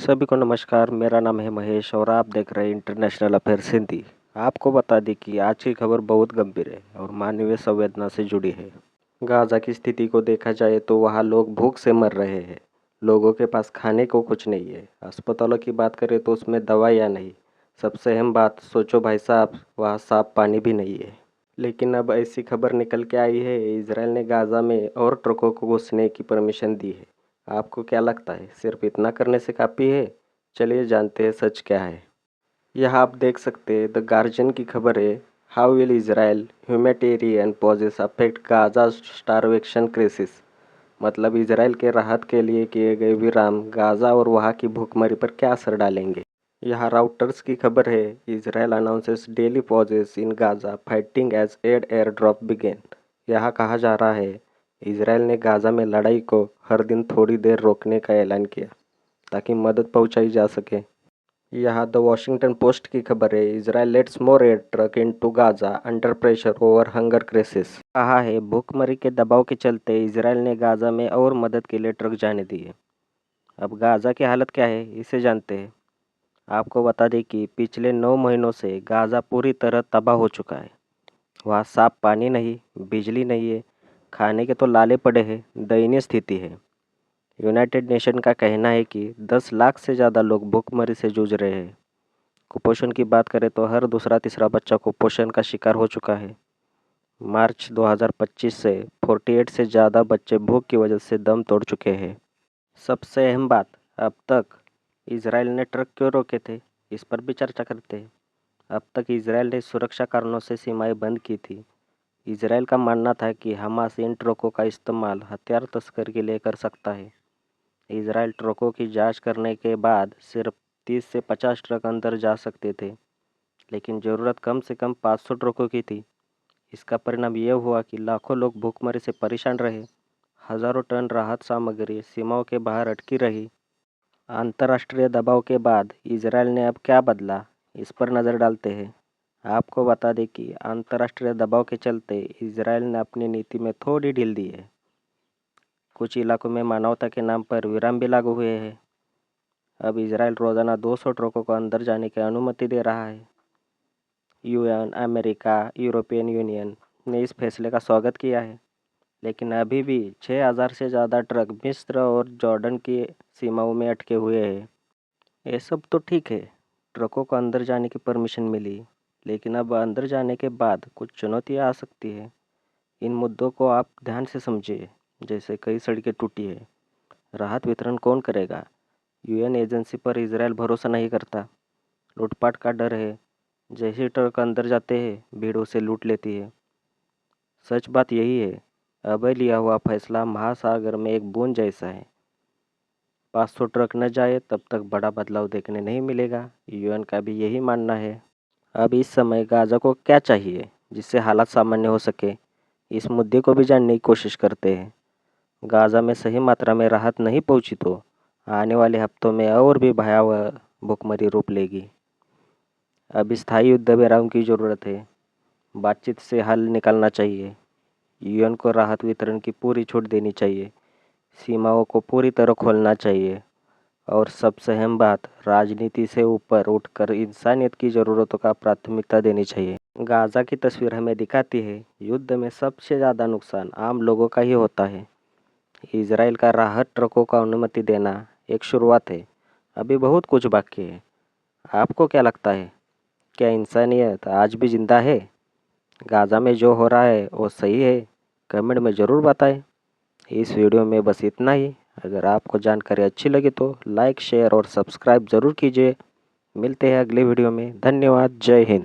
सभी को नमस्कार। मेरा नाम है महेश और आप देख रहे हैं इंटरनेशनल अफेयर्स हिंदी। आपको बता दें कि आज की खबर बहुत गंभीर है और मानवीय संवेदना से जुड़ी है। गाजा की स्थिति को देखा जाए तो वहाँ लोग भूख से मर रहे हैं। लोगों के पास खाने को कुछ नहीं है। अस्पतालों की बात करें तो उसमें दवाइयाँ नहीं। सबसे अहम बात सोचो भाई साहब, वहाँ साफ पानी भी नहीं है। लेकिन अब ऐसी खबर निकल के आई है, इजराइल ने गाजा में और ट्रकों को घुसने की परमिशन दी है। आपको क्या लगता है, सिर्फ इतना करने से काफ़ी है? चलिए जानते हैं सच क्या है। यहाँ आप देख सकते हैं द गार्जियन की खबर है, how will Israel humanitarian pauses affect Gaza starvation crisis. मतलब इजराइल के राहत के लिए किए गए विराम गाजा और वहाँ की भूखमरी पर क्या असर डालेंगे। यहाँ राउटर्स की खबर है, Israel announces daily pauses in Gaza fighting as aid air drop begin. यहाँ कहा जा रहा है इजराइल ने गाजा में लड़ाई को हर दिन थोड़ी देर रोकने का ऐलान किया ताकि मदद पहुंचाई जा सके। यहाँ द वॉशिंगटन पोस्ट की खबर है, Israel lets more air truck into Gaza under pressure over hunger crisis. कहा है भूखमरी के दबाव के चलते इजराइल ने गाजा में और मदद के लिए ट्रक जाने दिए। अब गाजा की हालत क्या है इसे जानते हैं। आपको बता दें कि पिछले 9 महीनों से गाजा पूरी तरह तबाह हो चुका है। वहाँ साफ पानी नहीं, बिजली नहीं है, खाने के तो लाले पड़े हैं। दयनीय स्थिति है। यूनाइटेड नेशन का कहना है कि 10 लाख से ज़्यादा लोग भूखमरी से जूझ रहे हैं। कुपोषण की बात करें तो हर दूसरा तीसरा बच्चा कुपोषण का शिकार हो चुका है। मार्च 2025 से 48 से ज़्यादा बच्चे भूख की वजह से दम तोड़ चुके हैं। सबसे अहम बात, अब तक इजराइल ने ट्रक क्यों रोके थे, इस पर भी चर्चा करते हैं। अब तक इजराइल ने सुरक्षा कारणों से सीमाएं बंद की थी। इजराइल का मानना था कि हमास इन ट्रकों का इस्तेमाल हथियार तस्करी के लिए कर सकता है। इजराइल ट्रकों की जांच करने के बाद सिर्फ 30 से 50 ट्रक अंदर जा सकते थे, लेकिन ज़रूरत कम से कम 500 ट्रकों की थी। इसका परिणाम यह हुआ कि लाखों लोग भूखमरी से परेशान रहे। हज़ारों टन राहत सामग्री सीमाओं के बाहर अटकी रही। अंतर्राष्ट्रीय दबाव के बाद इजराइल ने अब क्या बदला, इस पर नज़र डालते हैं। आपको बता दें कि अंतर्राष्ट्रीय दबाव के चलते इजराइल ने अपनी नीति में थोड़ी ढील दी है। कुछ इलाकों में मानवता के नाम पर विराम भी लागू हुए हैं। अब इजराइल रोज़ाना 200 ट्रकों को अंदर जाने की अनुमति दे रहा है। यूएन, अमेरिका, यूरोपियन यूनियन ने इस फैसले का स्वागत किया है, लेकिन अभी भी 6000 से ज़्यादा ट्रक मिस्र और जॉर्डन की सीमाओं में अटके हुए हैं। ये सब तो ठीक है, ट्रकों को अंदर जाने की परमिशन मिली, लेकिन अब अंदर जाने के बाद कुछ चुनौतियाँ आ सकती है। इन मुद्दों को आप ध्यान से समझिए, जैसे कई सड़कें टूटी है, राहत वितरण कौन करेगा, यूएन एजेंसी पर इजराइल भरोसा नहीं करता, लूटपाट का डर है, जैसे ट्रक अंदर जाते हैं भीड़ उसे लूट लेती है। सच बात यही है, अभी लिया हुआ फैसला महासागर में एक बूंद जैसा है। 500 ट्रक न जाए तब तक बड़ा बदलाव देखने नहीं मिलेगा। यूएन का भी यही मानना है। अब इस समय गाजा को क्या चाहिए जिससे हालात सामान्य हो सके, इस मुद्दे को भी जानने की कोशिश करते हैं। गाजा में सही मात्रा में राहत नहीं पहुंची तो आने वाले हफ्तों में और भी भयावह भूखमरी रूप लेगी। अब स्थायी युद्ध विराम की ज़रूरत है। बातचीत से हल निकालना चाहिए। यूएन को राहत वितरण की पूरी छूट देनी चाहिए। सीमाओं को पूरी तरह खोलना चाहिए और सबसे अहम बात, राजनीति से ऊपर उठकर इंसानियत की ज़रूरतों का प्राथमिकता देनी चाहिए। गाजा की तस्वीर हमें दिखाती है, युद्ध में सबसे ज़्यादा नुकसान आम लोगों का ही होता है। इजराइल का राहत ट्रकों को अनुमति देना एक शुरुआत है, अभी बहुत कुछ बाकी है। आपको क्या लगता है, क्या इंसानियत आज भी जिंदा है? गाजा में जो हो रहा है वो सही है? कमेंट में ज़रूर बताएं। इस वीडियो में बस इतना ही। अगर आपको जानकारी अच्छी लगी तो लाइक, शेयर और सब्सक्राइब ज़रूर कीजिए। मिलते हैं अगले वीडियो में। धन्यवाद। जय हिंद।